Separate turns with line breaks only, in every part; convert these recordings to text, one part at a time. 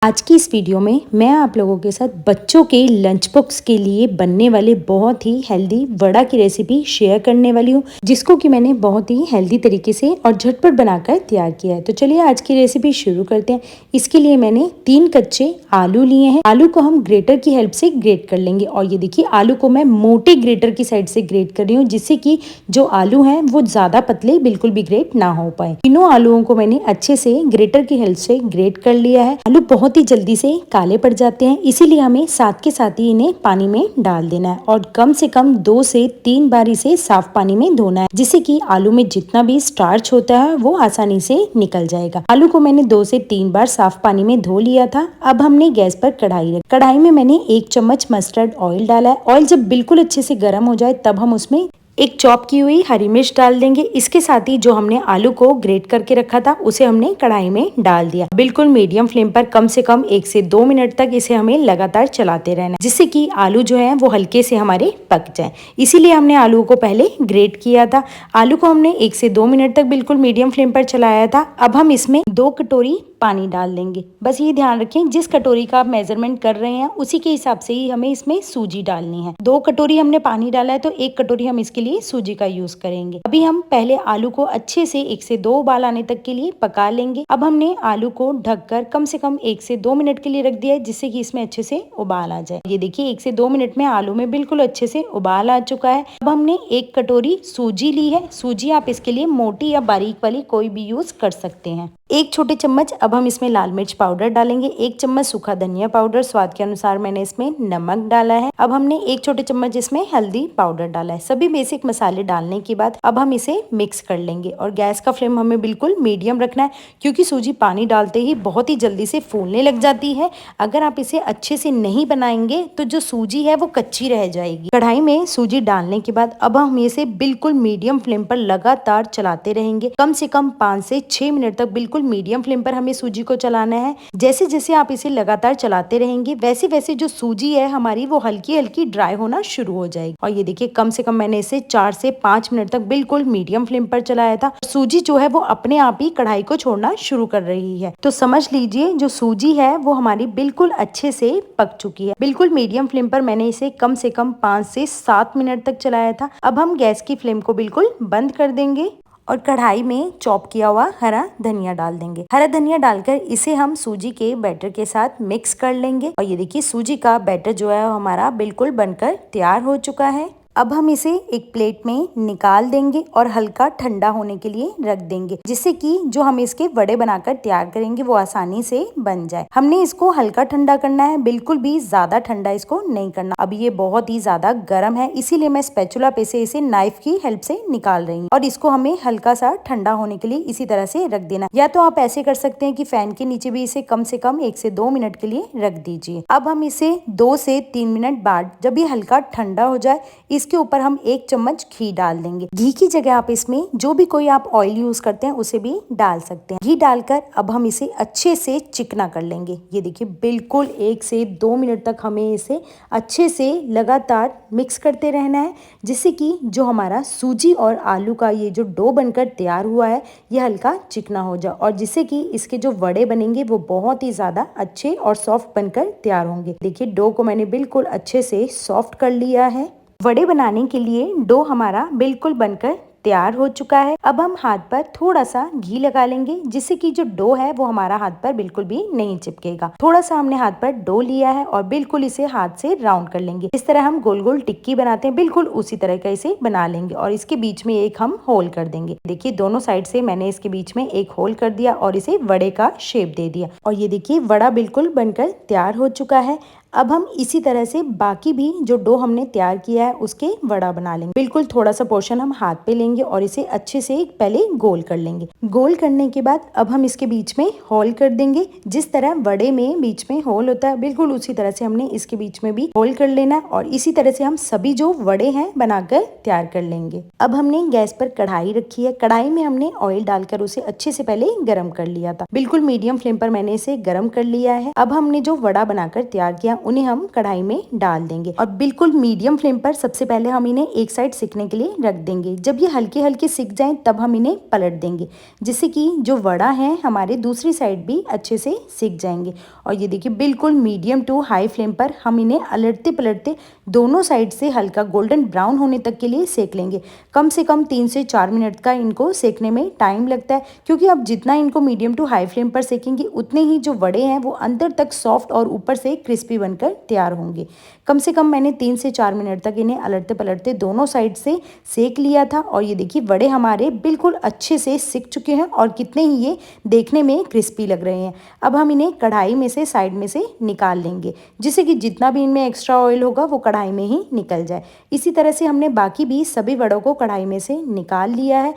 आज की इस वीडियो में मैं आप लोगों के साथ बच्चों के लंच बॉक्स के लिए बनने वाले बहुत ही हेल्दी वड़ा की रेसिपी शेयर करने वाली हूँ, जिसको कि मैंने बहुत ही हेल्दी तरीके से और झटपट बनाकर तैयार किया है। तो चलिए आज की रेसिपी शुरू करते हैं। इसके लिए मैंने 3 कच्चे आलू लिए हैं। आलू को हम ग्रेटर की हेल्प से ग्रेट कर लेंगे और ये देखिए आलू को मैं मोटे ग्रेटर की साइड से ग्रेट कर रही हूँ, जिससे कि जो आलू हैं वो ज्यादा पतले बिल्कुल भी ग्रेट ना हो पाए। तीनों आलूओं को मैंने अच्छे से ग्रेटर की हेल्प से ग्रेट कर लिया है। आलू बहुत ही जल्दी से काले पड़ जाते हैं, इसीलिए हमें साथ के साथ ही इन्हें पानी में डाल देना है और कम से कम 2 से 3 बार इसे साफ पानी में धोना है, जिससे कि आलू में जितना भी स्टार्च होता है वो आसानी से निकल जाएगा। आलू को मैंने 2 से 3 बार साफ पानी में धो लिया था। अब हमने गैस पर कढ़ाई रखी। कढ़ाई में मैंने 1 चम्मच मस्टर्ड ऑयल डाला है। ऑयल जब बिल्कुल अच्छे से गर्म हो जाए तब हम उसमें एक चॉप की हुई हरी मिर्च डाल देंगे। इसके साथ ही जो हमने आलू को ग्रेट करके रखा था उसे हमने कढ़ाई में डाल दिया। बिल्कुल मीडियम फ्लेम पर कम से कम 1 से 2 मिनट तक इसे हमें लगातार चलाते रहना, जिससे कि आलू जो है वो हल्के से हमारे पक जाए। इसीलिए हमने आलू को पहले ग्रेट किया था। आलू को हमने 1 से 2 मिनट तक बिल्कुल मीडियम फ्लेम पर चलाया था। अब हम इसमें 2 कटोरी पानी डाल देंगे। बस ये ध्यान रखें जिस कटोरी का आप मेजरमेंट कर रहे हैं उसी के हिसाब से ही हमें इसमें सूजी डालनी है। 2 कटोरी हमने पानी डाला है तो 1 कटोरी हम इसके लिए सूजी का यूज करेंगे। अभी हम पहले आलू को अच्छे से 1 से 2 उबाल आने तक के लिए पका लेंगे। अब हमने आलू को ढककर कम से कम 1 से 2 मिनट के लिए रख दिया है, जिससे कि इसमें अच्छे से उबाल आ जाए। ये देखिए 1 से 2 मिनट में आलू में बिल्कुल अच्छे से उबाल आ चुका है। अब हमने 1 कटोरी सूजी ली है। सूजी आप इसके लिए मोटी या बारीक वाली कोई भी यूज कर सकते हैं। 1 छोटे चम्मच अब हम इसमें लाल मिर्च पाउडर डालेंगे। 1 चम्मच सूखा धनिया पाउडर, स्वाद के अनुसार मैंने इसमें नमक डाला है। अब हमने 1 छोटे चम्मच इसमें हल्दी पाउडर डाला है। सभी बेसिक मसाले डालने के बाद अब हम इसे मिक्स कर लेंगे और गैस का फ्लेम हमें बिल्कुल मीडियम रखना है, क्योंकि सूजी पानी डालते ही बहुत ही जल्दी से फूलने लग जाती है। अगर आप इसे अच्छे से नहीं बनाएंगे तो जो सूजी है वो कच्ची रह जाएगी। कढ़ाई में सूजी डालने के बाद अब हम इसे बिल्कुल मीडियम फ्लेम पर लगातार चलाते रहेंगे। कम से कम 5 से 6 मिनट तक बिल्कुल मीडियम फ्लेम पर हमें सूजी को चलाना है। जैसे जैसे आप इसे लगातार चलाते रहेंगे वैसे वैसे जो सूजी है हमारी वो हल्की हल्की ड्राई होना शुरू हो जाएगी। और ये देखिए कम से कम मैंने इसे 4 से 5 मिनट तक बिल्कुल मीडियम फ्लेम पर चलाया था। सूजी जो है वो अपने आप ही कढ़ाई को छोड़ना शुरू कर रही है। तो समझ लीजिए जो सूजी है वो हमारी बिल्कुल अच्छे से पक चुकी है। बिल्कुल मीडियम फ्लेम पर मैंने इसे कम से कम 5 से 7 मिनट तक चलाया था। अब हम गैस की फ्लेम को बिल्कुल बंद कर देंगे और कढ़ाई में चॉप किया हुआ हरा धनिया डाल देंगे। हरा धनिया डालकर इसे हम सूजी के बैटर के साथ मिक्स कर लेंगे। और ये देखिए सूजी का बैटर जो है हमारा बिल्कुल बनकर तैयार हो चुका है। अब हम इसे एक प्लेट में निकाल देंगे और हल्का ठंडा होने के लिए रख देंगे, जिससे कि जो हम इसके वड़े बनाकर तैयार करेंगे वो आसानी से बन जाए। हमने इसको हल्का ठंडा करना है, बिल्कुल भी ज्यादा ठंडा इसको नहीं करना। अब ये बहुत ही ज्यादा गर्म है, इसीलिए मैं स्पैचुला पे से इसे नाइफ की हेल्प से निकाल रही हूँ और इसको हमें हल्का सा ठंडा होने के लिए इसी तरह से रख देना। या तो आप ऐसे कर सकते हैं कि फैन के नीचे भी इसे कम से कम 1 से 2 मिनट के लिए रख दीजिए। अब हम इसे 2 से 3 मिनट बाद जब ये हल्का ठंडा हो जाए इसके ऊपर हम 1 चम्मच घी डाल देंगे। घी की जगह आप इसमें जो भी कोई आप ऑयल यूज करते हैं उसे भी डाल सकते हैं। घी डालकर अब हम इसे अच्छे से चिकना कर लेंगे। ये देखिए बिल्कुल 1 से 2 मिनट तक हमें इसे अच्छे से लगातार मिक्स करते रहना है, जिससे कि जो हमारा सूजी और आलू का ये जो डो बनकर तैयार हुआ है ये हल्का चिकना हो जाए और जिससे कि इसके जो वड़े बनेंगे वो बहुत ही ज्यादा अच्छे और सॉफ्ट बनकर तैयार होंगे। देखिए डो को मैंने बिल्कुल अच्छे से सॉफ्ट कर लिया है। वड़े बनाने के लिए डो हमारा बिल्कुल बनकर तैयार हो चुका है। अब हम हाथ पर थोड़ा सा घी लगा लेंगे, जिससे कि जो डो है वो हमारा हाथ पर बिल्कुल भी नहीं चिपकेगा। थोड़ा सा हमने हाथ पर डो लिया है और बिल्कुल इसे हाथ से राउंड कर लेंगे। इस तरह हम गोल गोल टिक्की बनाते हैं बिल्कुल उसी तरह का इसे बना लेंगे और इसके बीच में एक हम होल कर देंगे। देखिए दोनों साइड से मैंने इसके बीच में एक होल कर दिया और इसे वड़े का शेप दे दिया और ये देखिए वड़ा बिल्कुल बनकर तैयार हो चुका है। अब हम इसी तरह से बाकी भी जो डो हमने तैयार किया है उसके वड़ा बना लेंगे। बिल्कुल थोड़ा सा पोर्शन हम हाथ पे लेंगे और इसे अच्छे से पहले गोल कर लेंगे। गोल करने के बाद अब हम इसके बीच में होल कर देंगे। जिस तरह वड़े में बीच में होल होता है बिल्कुल उसी तरह से हमने इसके बीच में भी होल कर लेना है और इसी तरह से हम सभी जो वड़े हैं बनाकर तैयार कर लेंगे। अब हमने गैस पर कढ़ाई रखी है। कढ़ाई में हमने ऑयल डालकर उसे अच्छे से पहले गर्म कर लिया था। बिल्कुल मीडियम फ्लेम पर मैंने इसे गर्म कर लिया है। अब हमने जो वड़ा बनाकर तैयार किया उन्हें हम कढ़ाई में डाल देंगे और बिल्कुल मीडियम फ्लेम पर सबसे पहले हम इन्हें एक साइड सिकने के लिए रख देंगे। जब ये हल्के हल्के सिक जाएं तब हम इन्हें पलट देंगे, जिससे कि जो वड़ा है हमारे दूसरी साइड भी अच्छे से सिक जाएंगे। और ये देखिए बिल्कुल मीडियम टू हाई फ्लेम पर हम इन्हें अलटते पलटते दोनों साइड से हल्का गोल्डन ब्राउन होने तक के लिए सेक लेंगे। कम से कम 3 से 4 मिनट का इनको सेकने में टाइम लगता है, क्योंकि आप जितना इनको मीडियम टू हाई फ्लेम पर सेकेंगे उतने ही जो वड़े हैं वो अंदर तक सॉफ्ट और ऊपर से क्रिस्पी बनकर तैयार होंगे। कम से कम मैंने 3 से 4 मिनट तक इन्हें अलटते पलटते दोनों साइड से सेक लिया था और ये देखिए वड़े हमारे बिल्कुल अच्छे से सिक चुके हैं और कितने ही ये देखने में क्रिस्पी लग रहे हैं। अब हम इन्हें कढ़ाई में से साइड में से निकाल लेंगे, जिससे कि जितना भी इनमें एक्स्ट्रा ऑयल होगा वो कढ़ाई में ही निकल जाए। इसी तरह से हमने बाकी भी सभी वड़ों को कढ़ाई में से निकाल लिया है।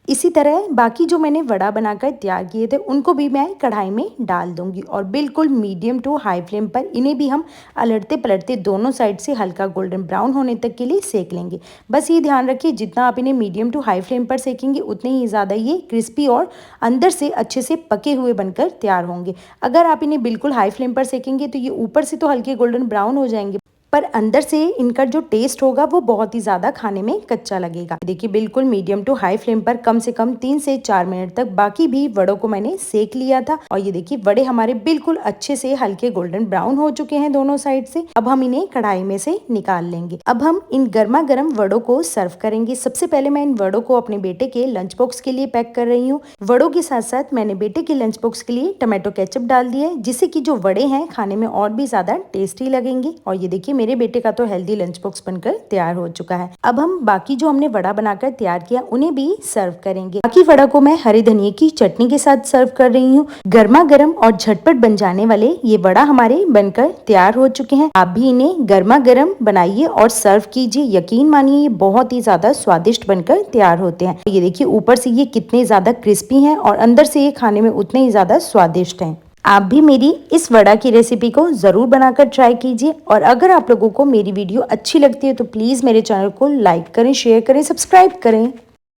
इसी तरह बाकी जो मैंने वड़ा बनाकर तैयार किए थे उनको भी मैं कढ़ाई में डाल दूंगी और बिल्कुल मीडियम टू हाई फ्लेम पर इन्हें भी हम अलटते पलटते दोनों साइड से हल्का गोल्डन ब्राउन होने तक के लिए सेक लेंगे। बस ये ध्यान रखिए जितना आप इन्हें मीडियम टू हाई फ्लेम पर सेकेंगे उतने ही ज़्यादा ये क्रिस्पी और अंदर से अच्छे से पके हुए बनकर तैयार होंगे। अगर आप इन्हें बिल्कुल हाई फ्लेम पर सेकेंगे तो ये ऊपर से तो हल्के गोल्डन ब्राउन हो जाएंगे, पर अंदर से इनका जो टेस्ट होगा वो बहुत ही ज़्यादा खाने में कच्चा लगेगा। देखिए बिल्कुल मीडियम टू हाई फ्लेम पर कम से कम 3 से 4 मिनट तक बाकी भी वड़ों को मैंने सेक लिया था और ये देखिए वड़े हमारे बिल्कुल अच्छे से हल्के गोल्डन ब्राउन हो चुके हैं दोनों साइड से। अब हम इन्हें कढ़ाई में से निकाल लेंगे। अब हम इन गर्मा गर्म वड़ों को सर्व करेंगे। सबसे पहले मैं इन वड़ों को अपने बेटे के लंच बॉक्स के लिए पैक कर रही हूँ। वड़ों के साथ साथ मैंने बेटे के लंच बॉक्स के लिए टमाटो केचप डाल दिया है, जिससे कि जो वड़े हैं खाने में और भी ज्यादा टेस्टी लगेंगे। और ये देखिए मेरे बेटे का तो हेल्दी लंच बॉक्स बनकर तैयार हो चुका है। अब हम बाकी जो हमने वड़ा बनाकर तैयार किया उन्हें भी सर्व करेंगे। बाकी वड़ा को मैं हरे धनिये की चटनी के साथ सर्व कर रही हूँ। गर्मा गर्म और झटपट बन जाने वाले ये वड़ा हमारे बनकर तैयार हो चुके हैं। आप भी इन्हें गर्मा गर्म बनाइए और सर्व कीजिए। यकीन मानिए ये बहुत ही ज्यादा स्वादिष्ट बनकर तैयार होते हैं। ये देखिए ऊपर से ये कितने ज्यादा क्रिस्पी हैं और अंदर से ये खाने में उतने ही ज्यादा स्वादिष्ट हैं। आप भी मेरी इस वड़ा की रेसिपी को ज़रूर बनाकर ट्राई कीजिए और अगर आप लोगों को मेरी वीडियो अच्छी लगती है तो प्लीज़ मेरे चैनल को लाइक करें, शेयर करें, सब्सक्राइब करें।